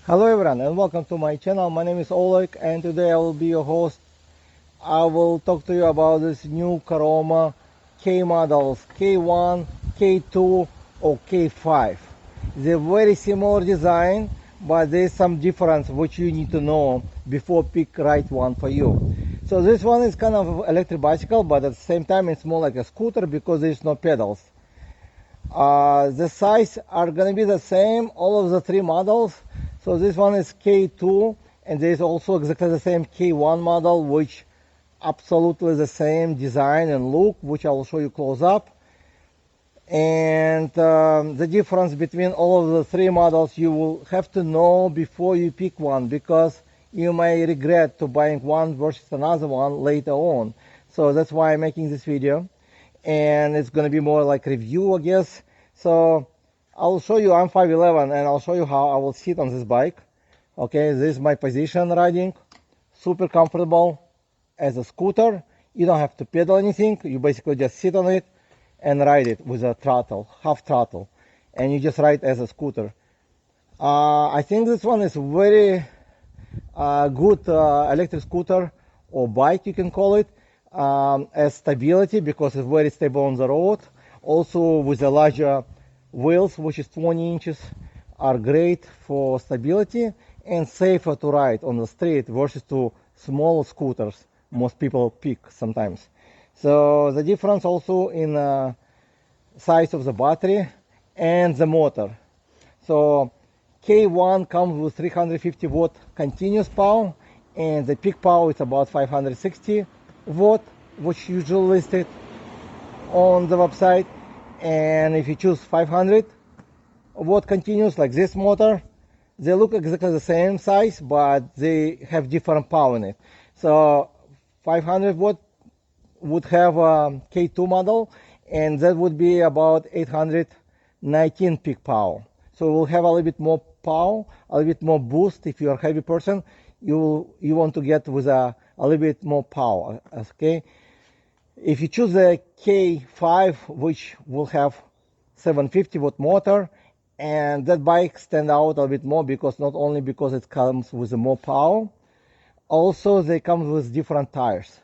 Hello everyone and welcome to my channel. My name is Oleg and today I will be your host. I will talk to you about this new Caroma K models K1, K2 or K5. They're very similar design, but there's some difference which you need to know before pick right one for you. So this one is kind of electric bicycle, but at the same time it's more like a scooter because there's no pedals. The size are gonna be the same, all of the three models. So this one is K2 and there's also exactly the same K1 model, which absolutely the same design and look, which I will show you close up. And the difference between all of the three models you will have to know before you pick one, because you may regret to buying one versus another one later on. So that's why I'm making this video, and it's going to be more like review, I guess. So I'll show you, I'm 5'11", and I'll show you how I will sit on this bike. Okay, this is my position riding, super comfortable as a scooter. You don't have to pedal anything, you basically just sit on it and ride it with a throttle, half throttle, and you just ride as a scooter. I think this one is very good electric scooter or bike, you can call it, as stability, because it's very stable on the road. Also with the larger wheels, which is 20 inches, are great for stability and safer to ride on the street versus to small scooters most people pick sometimes. So the difference also in size of the battery and the motor. So K1 comes with 350 watt continuous power, and the peak power is about 560 watt, which usually listed on the website. And if you choose 500 watt continuous like this motor, they look exactly the same size, but they have different power in it. So 500 watt would have a K2 model, and that would be about 819 peak power. So we'll have a little bit more power, a little bit more boost. If you're a heavy person, you want to get with a little bit more power. Okay. If you choose the K5, which will have 750 watt motor, and that bike stand out a little bit more because not only because it comes with more power, also they come with different tires,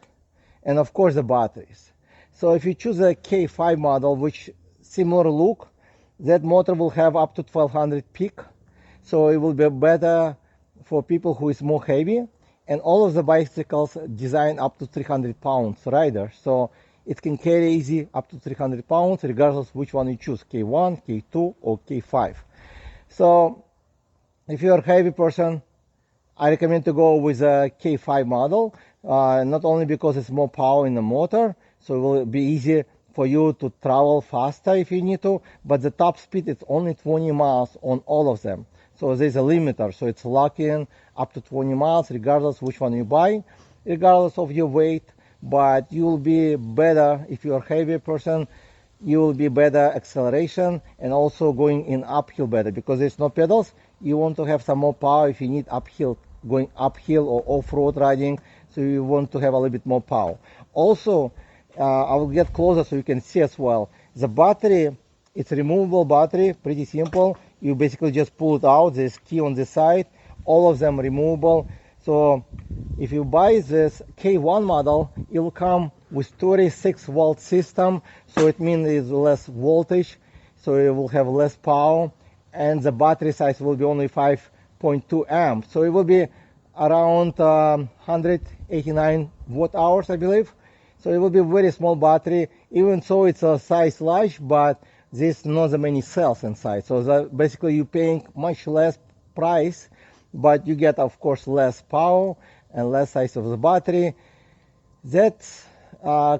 and of course the batteries. So if you choose a K5 model, which similar look, that motor will have up to 1200 peak, so it will be better for people who is more heavy. And all of the bicycles designed up to 300 pounds rider, so it can carry easy up to 300 pounds regardless which one you choose, K1, K2 or K5. So if you're a heavy person, I recommend to go with a K5 model, not only because it's more power in the motor, so it will be easy for you to travel faster if you need to, but the top speed is only 20 miles on all of them. So there's a limiter, so it's locking up to 20 miles regardless which one you buy, regardless of your weight. But you will be better if you're a heavier person, you will be better acceleration and also going in uphill better, because there's no pedals. You want to have some more power if you need uphill, going uphill or off-road riding, so you want to have a little bit more power. Also, I will get closer so you can see as well. The battery, it's a removable battery, pretty simple. You basically just pull it out, there's key on the side, all of them removable. So if you buy this K1 model, it will come with 36 volt system, so it means it's less voltage, so it will have less power, and the battery size will be only 5.2 amps, so it will be around 189 watt hours, I believe. So it will be a very small battery, even so it's a size large, but there's not that many cells inside, so basically you're paying much less price, but you get of course less power and less size of the battery. That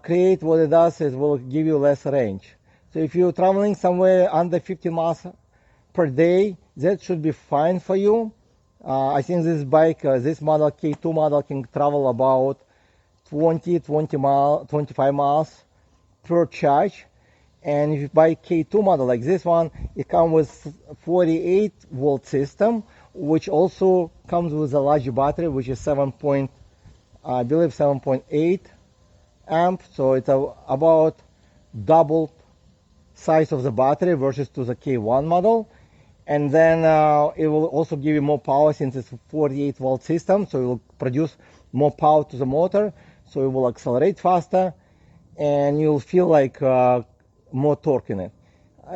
create what it does is will give you less range. So if you're traveling somewhere under 50 miles per day, that should be fine for you. I think this bike, this model K2 model, can travel about 25 miles per charge. And if you buy K2 model like this one, it comes with 48 volt system, which also comes with a larger battery, which is 7.8 amp. So it's about double size of the battery versus to the K1 model. And then it will also give you more power since it's a 48-volt system, so it will produce more power to the motor, so it will accelerate faster, and you'll feel like more torque in it.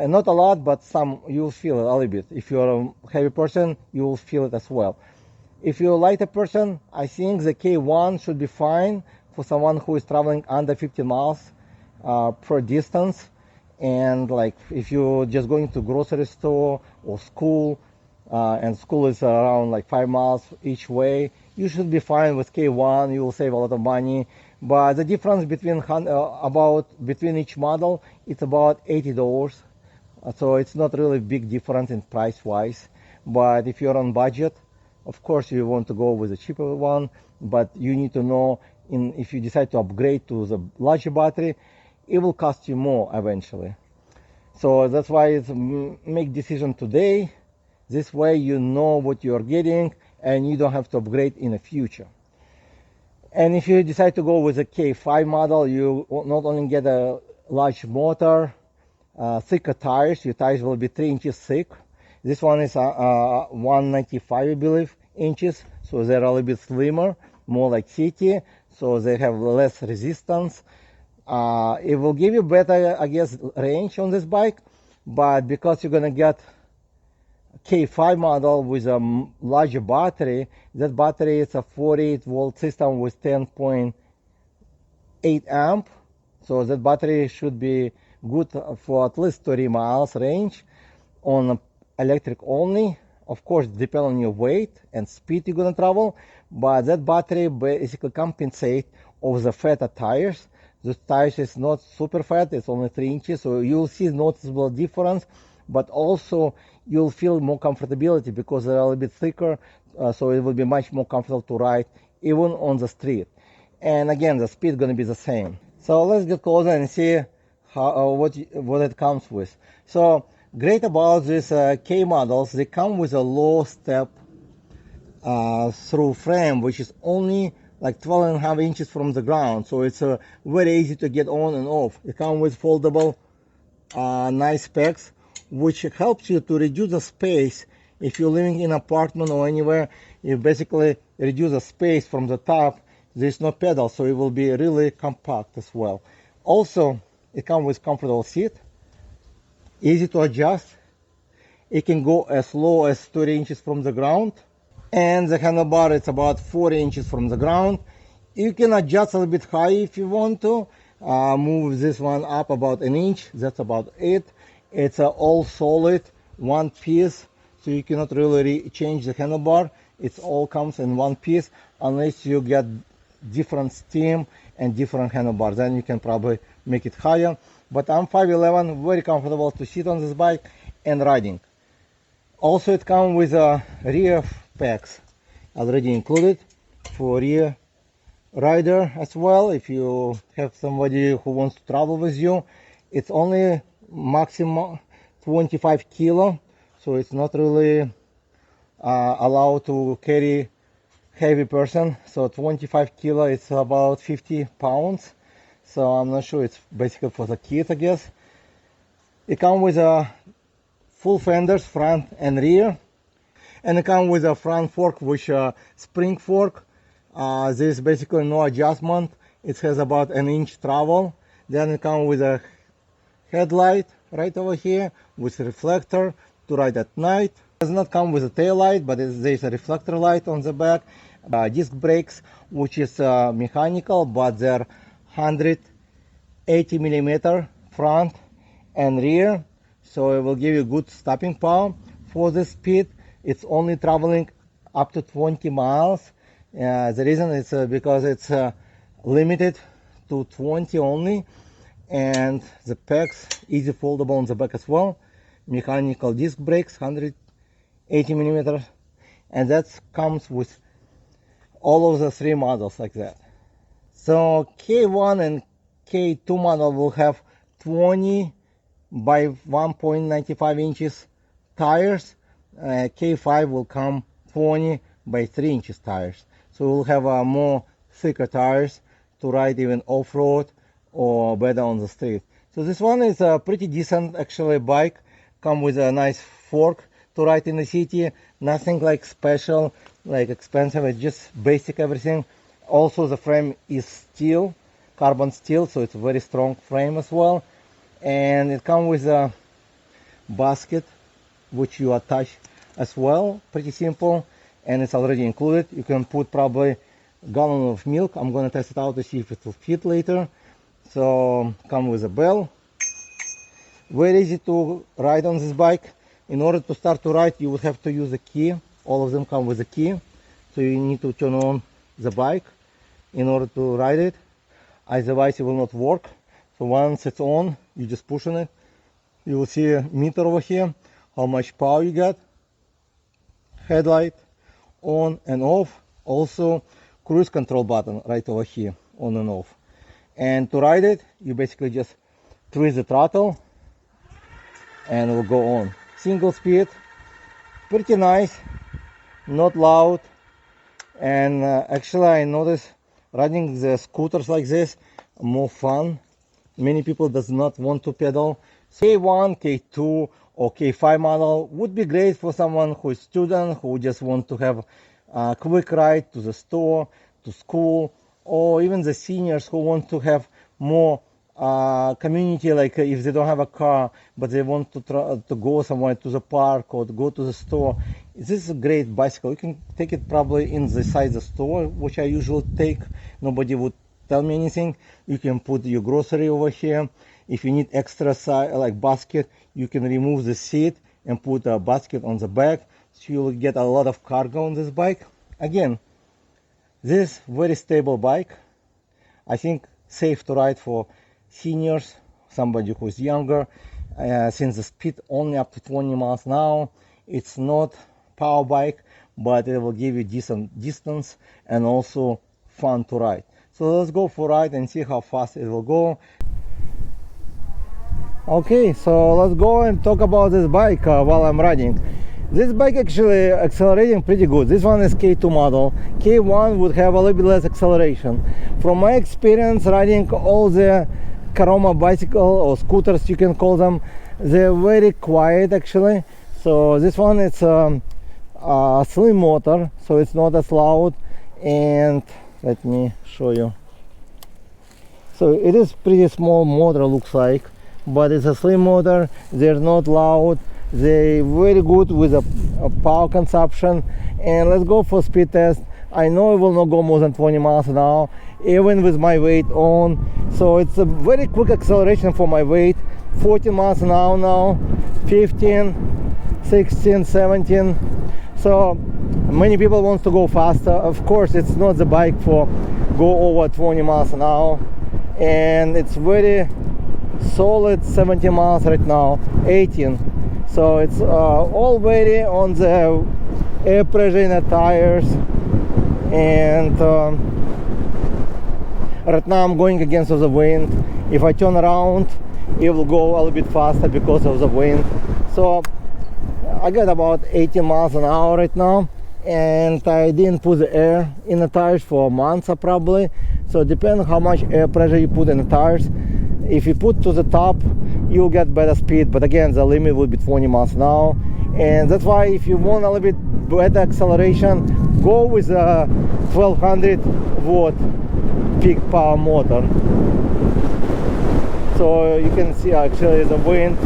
Not a lot, but some you'll feel it a little bit. If you're a heavy person, you will feel it as well. If you're a lighter person, I think the K1 should be fine for someone who is traveling under 50 miles per distance. And like if you're just going to grocery store or school, and school is around like 5 miles each way, you should be fine with K1. You will save a lot of money. But the difference between each model, it's about $80. So it's not really big difference in price wise. But if you're on budget, of course you want to go with a cheaper one. But you need to know if you decide to upgrade to the larger battery, it will cost you more eventually. So that's why it's make decision today. This way you know what you're getting and you don't have to upgrade in the future. And if you decide to go with a K5 model, you not only get a large motor, thicker tires. Your tires will be 3 inches thick. This one is 195, I believe, inches. So they're a little bit slimmer, more like city. So they have less resistance. It will give you better, I guess, range on this bike. But because you're going to get K5 model with a larger battery, that battery is a 48-volt system with 10.8 amp. So that battery should be good for at least 30 miles range on electric only. Of course, depend on your weight and speed you're going to travel. But that battery basically compensates of the fatter tires. The tires is not super fat, it's only 3 inches, so you'll see noticeable difference. But also you'll feel more comfortability because they're a little bit thicker, so it will be much more comfortable to ride even on the street. And again, the speed is going to be the same. So let's get closer and see what it comes with. So great about these K models, they come with a low step through frame, which is only like 12.5 inches from the ground. So it's very easy to get on and off. It comes with foldable nice specs, which helps you to reduce the space. If you're living in an apartment or anywhere, you basically reduce the space from the top. There's no pedal, so it will be really compact as well. Also, it comes with comfortable seat, easy to adjust. It can go as low as 30 inches from the ground. And the handlebar is about 40 inches from the ground. You can adjust a little bit high if you want to. Move this one up about an inch. That's about it. It's all solid, one piece, so you cannot really change the handlebar. It all comes in one piece, unless you get different stem and different handlebars. Then you can probably make it higher. But I'm 5'11", very comfortable to sit on this bike and riding. Also, it comes with rear packs already included for rear rider as well. If you have somebody who wants to travel with you, it's only maximum 25 kilo, so it's not really allowed to carry heavy person. So 25 kilo is about 50 pounds, so I'm not sure, it's basically for the kids, I guess. It comes with a full fenders, front and rear, and it comes with a front fork, which spring fork. There's basically no adjustment. It has about an inch travel. Then it comes with a headlight right over here with a reflector to ride at night. It does not come with a tail light, but there's a reflector light on the back. Disc brakes, which is mechanical, but they're 180 millimeter front and rear, so it will give you good stopping power. For the speed, it's only traveling up to 20 miles. The reason is because it's limited to 20 only, and the packs easy foldable on the back as well. Mechanical disc brakes, 180 millimeters, and that comes with all of the 3 models like that. So K1 and K2 model will have 20 by 1.95 inches tires. K5 will come 20 by 3 inches tires. So we'll have more thicker tires to ride even off-road or better on the street. So this one is a pretty decent actually bike. Come with a nice fork to ride in the city. Nothing like special, like expensive. It's just basic everything. Also, the frame is steel, carbon steel, so it's a very strong frame as well. And it comes with a basket which you attach as well. Pretty simple, and it's already included. You can put probably a gallon of milk. I'm gonna test it out to see if it will fit later. So come with a bell. Very easy to ride on this bike. In order to start to ride, you would have to use a key. All of them come with a key, so you need to turn on the bike in order to ride it. Otherwise it will not work. So once it's on, you just push on it. You will see a meter over here, how much power you got. Headlight on and off. Also cruise control button right over here, on and off. And to ride it, you basically just twist the throttle and it will go on. Single speed, pretty nice, not loud. And actually I noticed riding the scooters like this more fun. Many people does not want to pedal. K1, K2 or K5 model would be great for someone who is student, who just want to have a quick ride to the store, to school, or even the seniors who want to have more community, like if they don't have a car but they want to go somewhere to the park or to go to the store. This is a great bicycle. You can take it probably inside the store, which I usually take. Nobody would tell me anything. You can put your grocery over here. If you need extra like basket, you can remove the seat and put a basket on the back, so you'll get a lot of cargo on this bike. Again, this very stable bike. I think safe to ride for seniors, somebody who is younger. Since the speed only up to 20 miles an hour, it's not power bike, but it will give you decent distance and also fun to ride. So let's go for a ride and see how fast it will go. Okay, so let's go and talk about this bike while I'm riding. This bike actually accelerating pretty good. This one is K2 model. K1 would have a little bit less acceleration. From my experience riding all the Caroma bicycle or scooters, you can call them, they're very quiet actually. So this one, it's a slim motor, so it's not as loud. And let me show you. So it is pretty small motor, looks like, but it's a slim motor. They're not loud. They're very good with a power consumption. And let's go for speed test. I know it will not go more than 20 miles an hour, even with my weight on. So it's a very quick acceleration for my weight. 14 miles an hour now, 15, 16, 17. So many people want to go faster. Of course, it's not the bike for go over 20 miles an hour. And it's very solid 17 miles right now, 18. So it's already on the air pressure in the tires. And right now I'm going against the wind. If I turn around, it will go a little bit faster because of the wind. So I got about 18 miles an hour right now, and I didn't put the air in the tires for months probably. So depending how much air pressure you put in the tires, if you put to the top, you'll get better speed. But again, the limit will be 20 miles an hour. And that's why if you want a little bit better acceleration, go with a 1200 watt peak power motor. So you can see actually the wind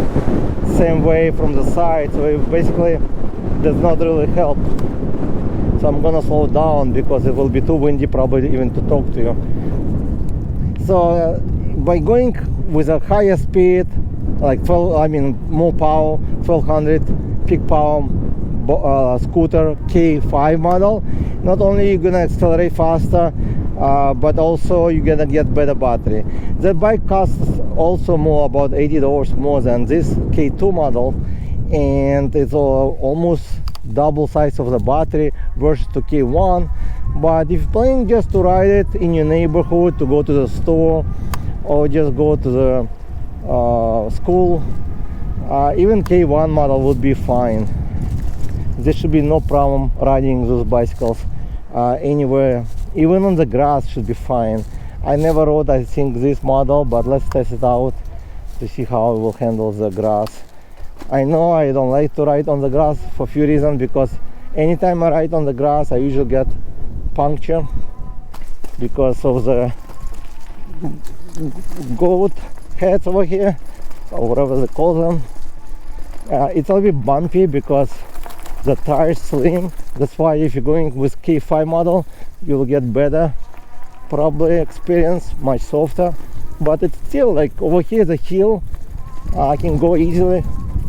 same way from the side, so it basically does not really help. So I'm gonna slow down because it will be too windy probably even to talk to you. So by going with a higher speed, like more power, 1200 peak power scooter K5 model, not only you're gonna accelerate faster, but also you're gonna get better battery. The bike costs also more, about $80 more than this K2 model, and it's almost double size of the battery versus to K1. But if you're planning just to ride it in your neighborhood, to go to the store or just go to the school, even K1 model would be fine. There should be no problem riding those bicycles anywhere. Even on the grass should be fine. I never rode, I think, this model, but let's test it out to see how it will handle the grass. I know I don't like to ride on the grass for a few reasons, because anytime I ride on the grass I usually get puncture because of the goat heads over here, or whatever they call them. It's a little bit bumpy because the tires slim. That's why if you're going with K5 model, you'll get better probably experience, much softer. But it's still like over here the hill, I can go easily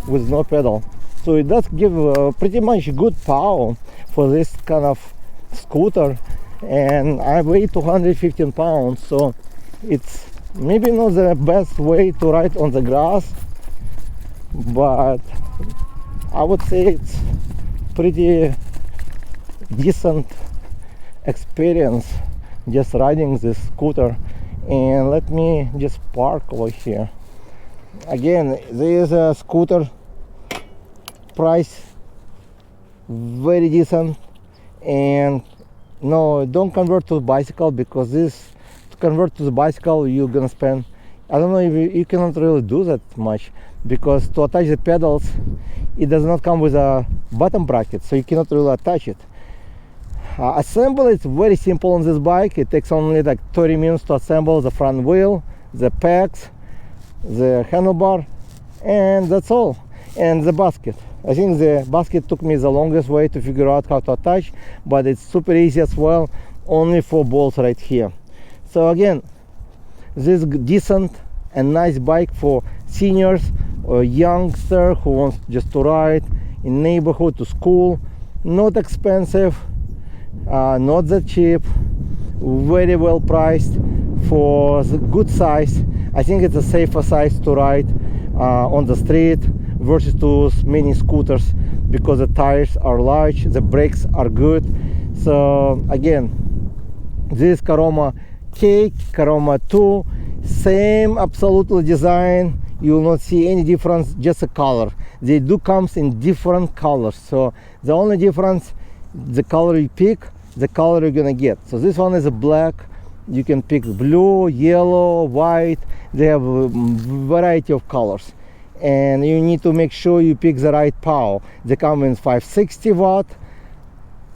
with no pedal. So it does give pretty much good power for this kind of scooter. And I weigh 215 pounds, so it's maybe not the best way to ride on the grass, but I would say it's pretty decent experience just riding this scooter. And let me just park over here. Again, there is a scooter price very decent. And no, don't convert to bicycle, because this, to convert to the bicycle you're gonna spend, I don't know if you cannot really do that much, because to attach the pedals it does not come with a bottom bracket, so you cannot really attach it. Assemble it's very simple on this bike. It takes only like 30 minutes to assemble the front wheel, the pegs, the handlebar, and that's all. And the basket, I think the basket took me the longest way to figure out how to attach, but it's super easy as well, only 4 bolts right here. So again, this is decent and nice bike for seniors or youngster who wants just to ride in neighborhood to school. Not expensive, not that cheap, very well priced for the good size. I think it's a safer size to ride on the street versus to many scooters, because the tires are large, the brakes are good. So again, this Caroma K, Caroma 2, same absolutely design. You will not see any difference, just a color. They do comes in different colors, so the only difference, the color you pick, the color you're gonna get. So this one is a black, you can pick blue, yellow, white. They have a variety of colors, and you need to make sure you pick the right power. They come in 560 watt,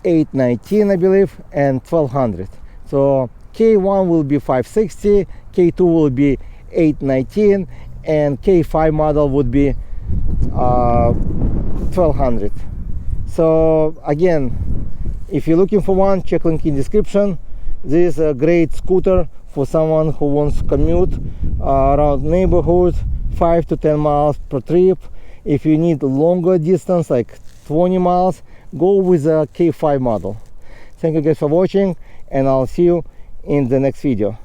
819 I believe, and 1200. So K1 will be 560, K2 will be 819, and K5 model would be 1200. So again, if you're looking for one, check link in description. This is a great scooter for someone who wants to commute around neighborhood, 5 to 10 miles per trip. If you need longer distance, like 20 miles, go with a K5 model. Thank you guys for watching, and I'll see you in the next video.